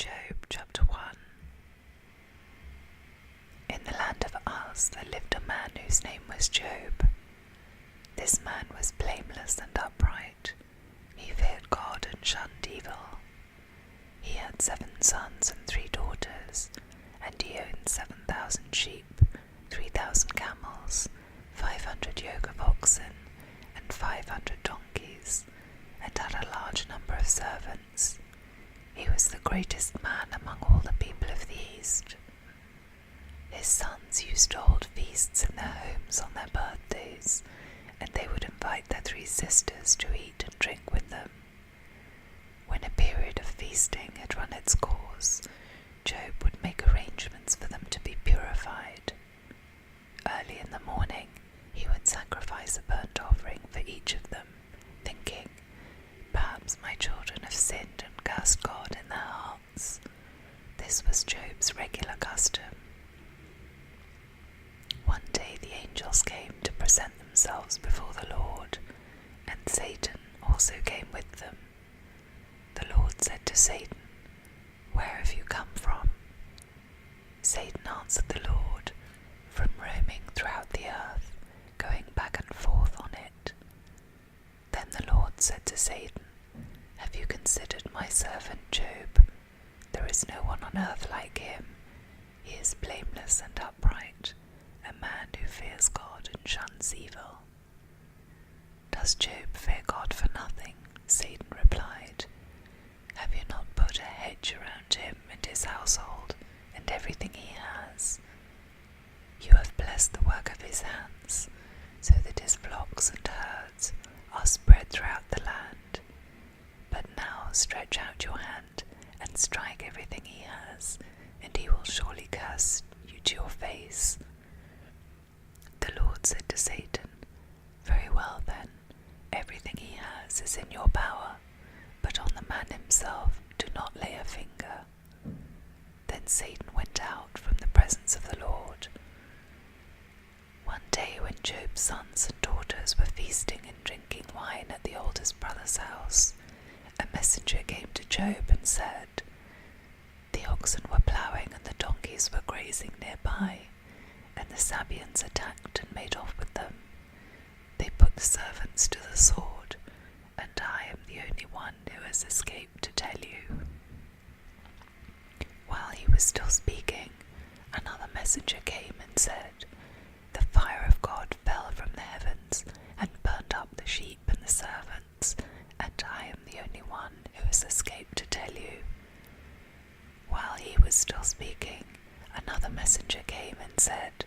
Job chapter 1. In the land of Uz there lived a man whose name was Job. This man was blameless and upright. He feared God and shunned evil. He had 7 sons and 3 daughters, and he owned 7,000 sheep, 3,000 camels, 500 yoke of oxen, and 500 donkeys, and had a large number of servants. He was the greatest man among all the people of the East. His sons used to hold feasts in their homes on their birthdays, and they would invite their 3 sisters to eat and drink with them. When a period of feasting had run its course, Job would make arrangements for them to be purified. Early in the morning, he would sacrifice a burnt offering for each of them, thinking, "Perhaps my children have sinned and cursed God in their hearts." This was Job's regular custom. One day the angels came to present themselves before the Lord, and Satan also came with them. The Lord said to Satan, "Where have you come from?" Satan answered the Lord, "From roaming throughout the earth, going back and forth on it." Then the Lord said to Satan, "Have you considered my servant Job? There is no one on earth like him. He is blameless and upright, a man who fears God and shuns evil." "Does Job fear God for nothing?" Satan replied. "Have you not put a hedge around him and his household and everything he has? You have blessed the work of his hands, so that his flocks and herds are spread throughout the land. But now stretch out your hand and strike everything he has, and he will surely curse you to your face." The Lord said to Satan, "Very well then, everything he has is in your power, but on the man himself do not lay a finger." Then Satan went out from the presence of the Lord. One day when Job's sons and daughters were feasting and drinking wine at the oldest brother's house, a messenger came to Job and said, "The oxen were ploughing and the donkeys were grazing nearby, and the Sabeans attacked and made off with them. They put the servants to the sword, and I am the only one who has escaped to tell you." While he was still speaking, another messenger came and said, "The fire of God fell from the heavens and burnt up the sheep and the servants, and I am the only one who has escaped to tell you." While he was still speaking, another messenger came and said,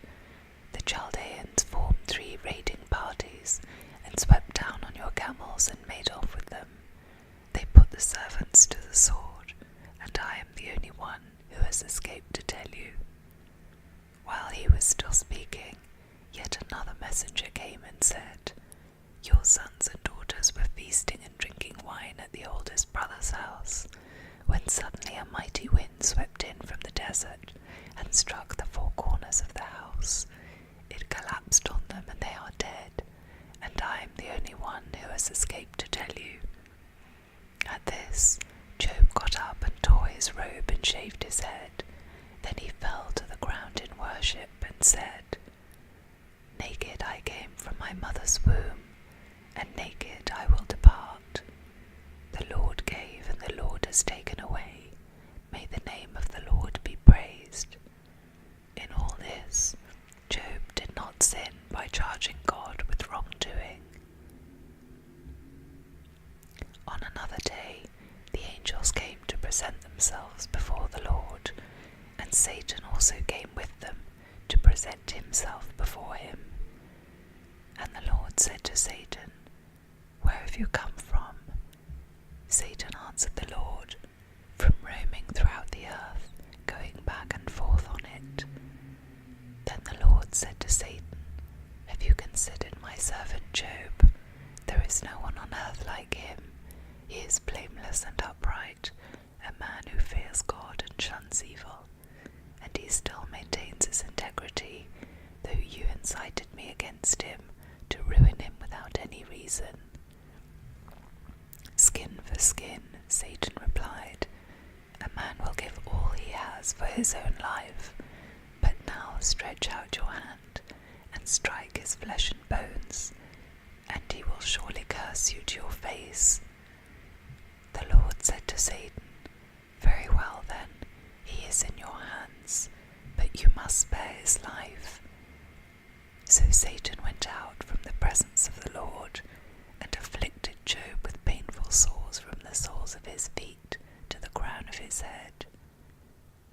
"The Chaldeans formed 3 raiding parties and swept down on your camels and made off with them. They put the servants to the sword, and I am the only one who has escaped to tell you." While he was still speaking, yet another messenger came and said, "Your sons and daughters were feasting and drinking wine at the oldest brother's house, when suddenly a mighty wind swept in from the desert and struck the 4 corners of the house. It collapsed on them and they are dead, and I am the only one who has escaped to tell you." At this, Job got up and tore his robe and shaved his head. Then he fell to the ground in worship and said, "Naked I came from my mother's womb, and naked I will depart. The Lord gave and the Lord has taken away. May the name of the Lord be praised." In all this, Job did not sin by charging God with wrongdoing. On another day, the angels came to present themselves before the Lord, and Satan also came with them to present himself before him. And the Lord said to Satan, "Where have you come from?" Satan answered the Lord, "From roaming throughout the earth, going back and forth on it." Then the Lord said to Satan, "Have you considered my servant Job? There is no one on earth like him. He is blameless and upright, a man who fears God and shuns evil, and he still maintains his integrity, though you incited me against him to ruin him without any reason." "Skin for skin," Satan replied. "A man will give as for his own life, but now stretch out your hand and strike his flesh and bones, and he will surely curse you to your face." The Lord said to Satan, "Very well then, he is in your hands, but you must spare his life." So Satan went out from the presence of the Lord and afflicted Job with painful sores from the soles of his feet to the crown of his head.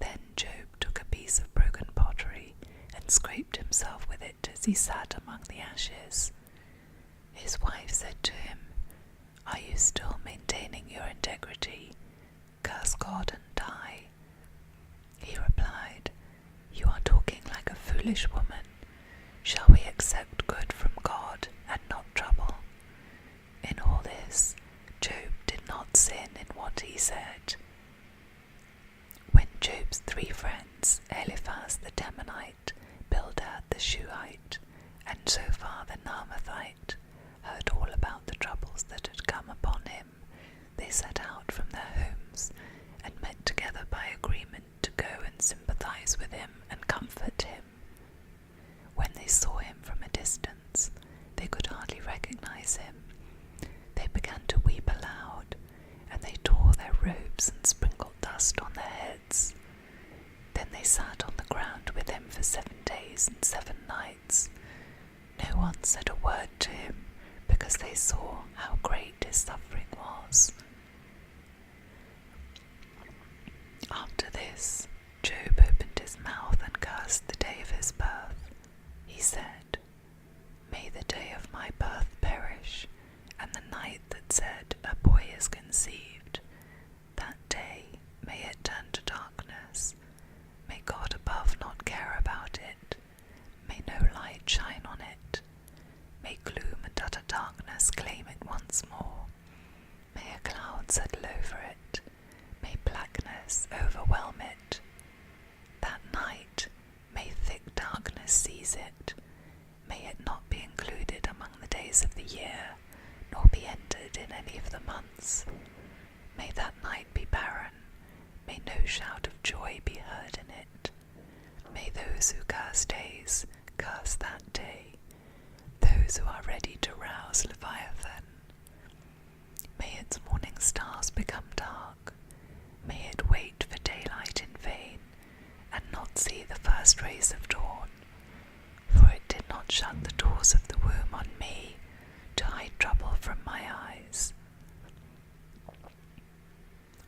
Then Job took a piece of broken pottery and scraped himself with it as he sat among the ashes. His wife said to him, "Are you still maintaining your integrity? Curse God and die." He replied, "You are talking like a foolish woman. Shall we accept good from God and not trouble?" In all this, Job did not sin in what he said. When Job's 3 friends, Eliphaz the Temanite, Bildad the Shuhite, and Zophar the Naamathite, heard all about the troubles that had come upon him, they set out from their homes and met together by agreement to go and sympathize with him and comfort him. When they saw him from a distance, they could hardly recognize him. They began to weep aloud, and they tore their robes and sprinkled dust on their heads. Then they sat on the ground with him for 7 days and 7 nights. No one said a word to him, because they saw how great his suffering was. After this, Job opened his mouth and cursed the day of his birth. He said, "May the day of my birth perish, and the night that said, 'A boy is conceived,' that day may it turn to darkness. May God above not care about it. May no light shine on it. May gloom and utter darkness claim it once more. May a cloud settle over it. May blackness overwhelm it. That night may thick darkness seize it. May it not be included among the days of the year, nor be entered in any of the months. May that night be barren. May no shout of joy be heard in it. May those who curse days curse that day, those who are ready to rouse Leviathan. May its morning stars become dark. May it wait for daylight in vain, and not see the first rays of dawn. For it did not shut the doors of the womb on me, to hide trouble from my eyes.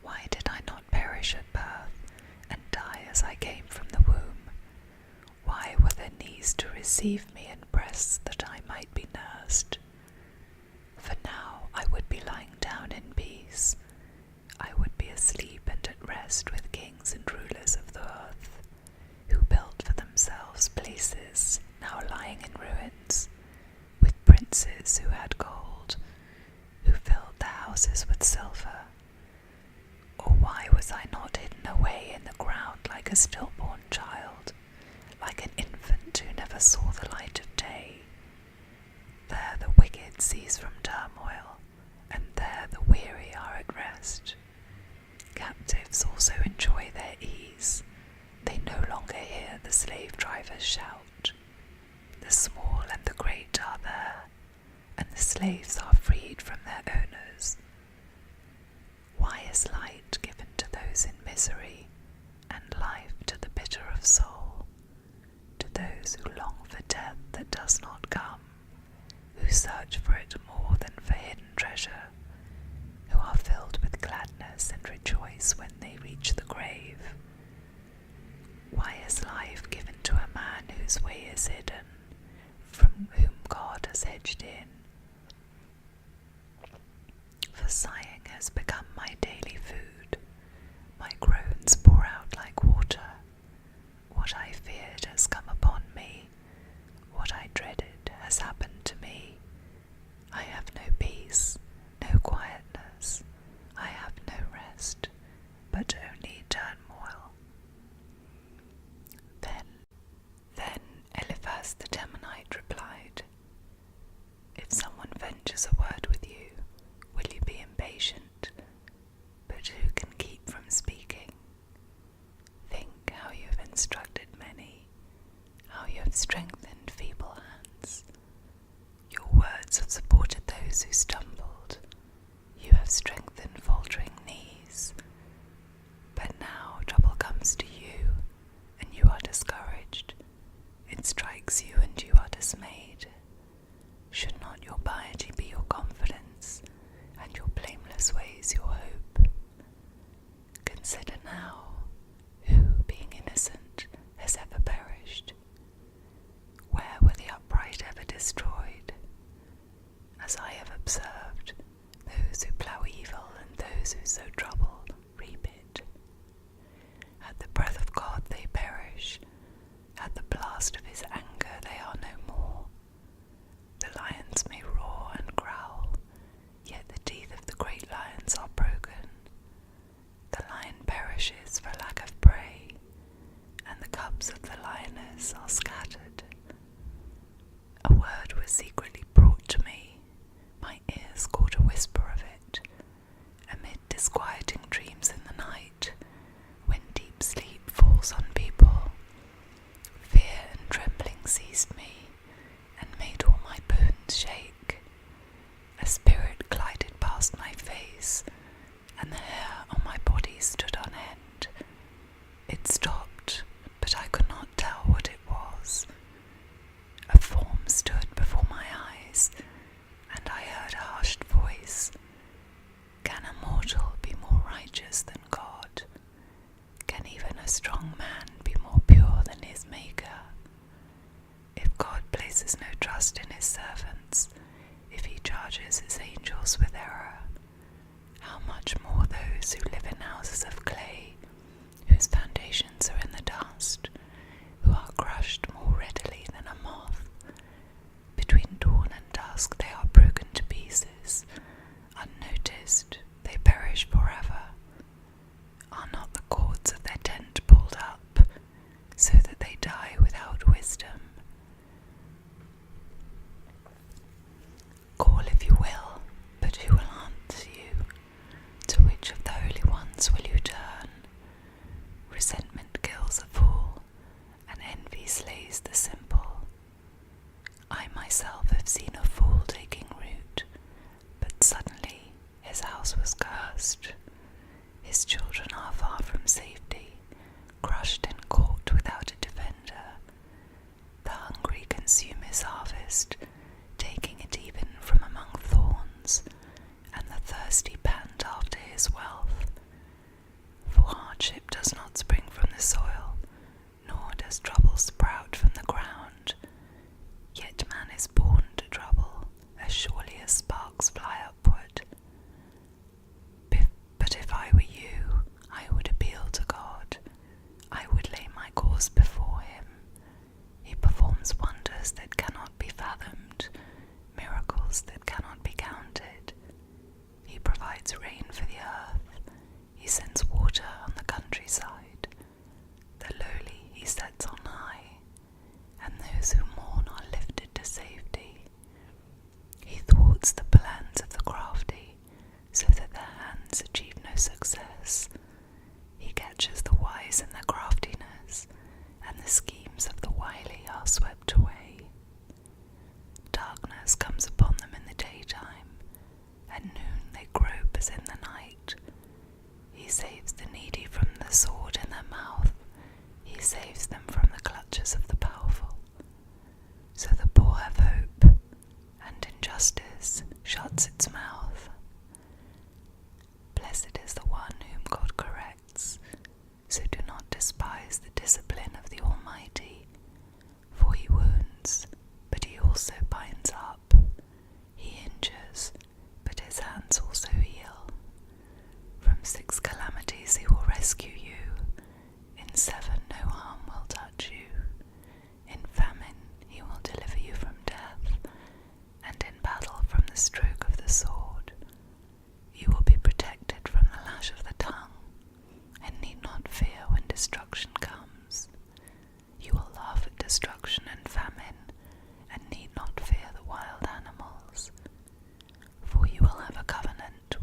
Why did I not perish at birth, and die as I came from the womb? Why were there knees to receive me, and breasts that I might be nursed? For now I would be lying down in peace. I would be asleep and at rest with kings and rulers of the earth, who built for themselves places now lying in ruins, with princes who had gold, who filled their houses with silver. Or why was I not hidden away in the ground like a stillborn child, like an infant who never saw the light of day? There the wicked cease from turmoil, and there the weary are at rest. Captives also enjoy their ease. They no longer hear the slave drivers shout. The small and the great are there, and the slaves are freed from their owners. Why is light given to those in misery, and life to the bitter of soul, to those who long for death that does not come, who search for it more than for hidden treasure, who are filled with gladness and rejoice when they reach the grave? Why is life given to a man whose way is hidden, from whom God has hedged in? For sighing has become my daily food. My groans pour out like water. What I feared has come upon me. What I dreaded has happened to me. I have no peace, no quietness. I have no rest, but only turmoil. Then Eliphaz the Temanite replied, "If someone ventures a word with you, will you be impatient? But who can keep from speaking? Think those who stumbled. You have strengthened faltering knees. But now trouble comes to you, and you are discouraged. It strikes you, and you are dismayed. Should not your piety be your confidence, and your blameless ways your hope? Consider now, who, being innocent, has ever perished? Where were the upright ever destroyed? As I have observed, those who plough evil and those who sow trouble reap it. At the breath of God they perish, at the blast of his anger they are no more. The lions may roar and growl, yet the teeth of the great lions are broken. The lion perishes for lack of prey, and the cubs of the lioness are scattered. A word was secretly brought to me, my ears caught a whisper of it, amid disquieting dreams in the night, when deep sleep falls on people. Fear and trembling seized me, and made all my bones shake. A spirit glided past my face, and the hair on my body stood on end. It stopped, but I could not tell what it was. A form stood before my eyes, and I heard a hushed voice. Can a mortal be more righteous than God? Can even a strong man be more pure than his Maker? If God places no trust in his servants, if he charges his angels with error, how much more those who live in houses of clay, whose foundations are in the dust, who are crushed more readily than a moth. Between dawn and dusk they are broken to pieces, unnoticed, they perish forever. Are not the cords of their tent pulled up, so that they die without wisdom? Call if you will, but who will answer you? To which of the holy ones will you turn? Resentment kills a fool, and envy slays the simple. I myself have seen a fool taking root, but suddenly his house was cursed. His children are far from safety, crushed and caught without a defender. The hungry consume his harvest, taking it even from among thorns, and the thirsty pant after his wealth. For hardship does not spring from the soil, nor does trouble sprout from the ground. Yet man is born to trouble, as surely as sparks fly upward. But if I were you, I would appeal to God. I would lay my cause before him. He performs wonders that cannot be fathomed, miracles that cannot be counted. He provides rain for the earth. He sends water on the countryside. The lowly he sets on high, and those who mourn are lifted to safety. He thwarts the plans of the crafty, so that their hands achieve no success. He catches the wise in their craftiness, and the schemes of the wily are swept away. Darkness comes upon them in the daytime, at noon they grope as in the night. He saves the needy from the sword in their mouth. He saves them from the clutches of the powerful. So the poor have hope, and injustice shuts its mouth. Blessed is the one whom God corrects, so do not despise the discipline of the Almighty, for he wounds, but he also binds up. He injures, but his hands also heal. From 6 calamities he will rescue you. In 7 no harm will touch you. In famine he will deliver you from death, and in battle from the stroke of the sword. You will be protected from the lash of the tongue, and need not fear when destruction comes. You will laugh at destruction and famine, and need not fear the wild animals. For you will have a covenant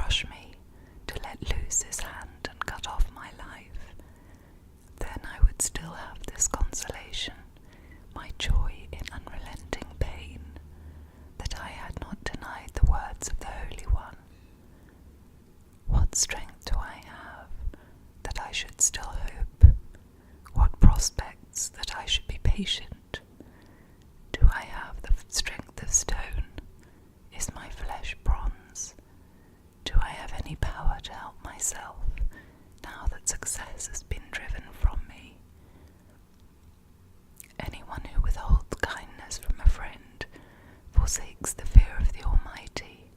crush me, to let loose his hand and cut off my life, then I would still have this consolation, my joy in unrelenting pain, that I had not denied the words of the Holy One. What strength do I have that I should still hope? What prospects that I should be patient? Do I have the strength of stone? Is my flesh bronze? Do I have any power to help myself, now that success has been driven from me? Anyone who withholds kindness from a friend forsakes the fear of the Almighty.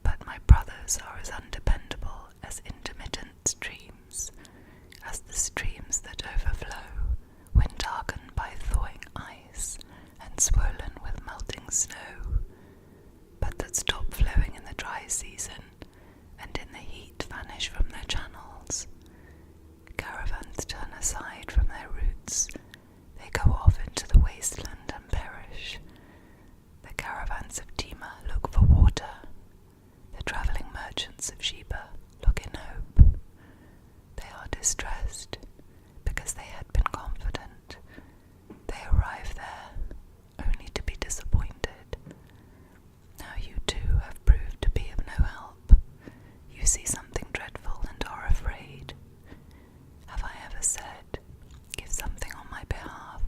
But my brothers are as undependable as intermittent streams, as the streams that overflow when darkened by thawing ice and swollen with melting snow, but that stop flowing in the dry season and in the heat vanish from their channels. Caravans turn aside from their routes, they go off into the wasteland and perish. The caravans of Tema look for water, the travelling merchants of Sheba look in hope. They are distressed because they had been confident. They arrive there only to be disappointed. Now you too have proved to be of no help. You see something dreadful and are afraid. Have I ever said, give something on my behalf,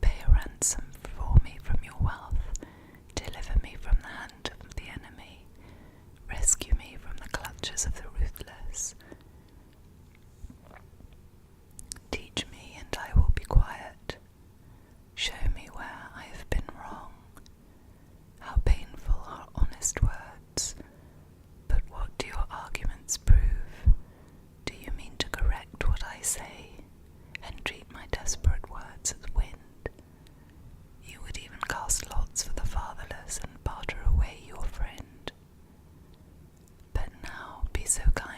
pay a ransom for me from your wealth, deliver me from the hand of the enemy, rescue me from the clutches of the ruthless? Teach me and I will be quiet. Show me where I have been wrong. How painful are honest words. But what do your arguments prove? Do you mean to correct what I say, and treat my desperate words as wind? You would even cast lots for the fatherless and barter away your friend. But now be so kind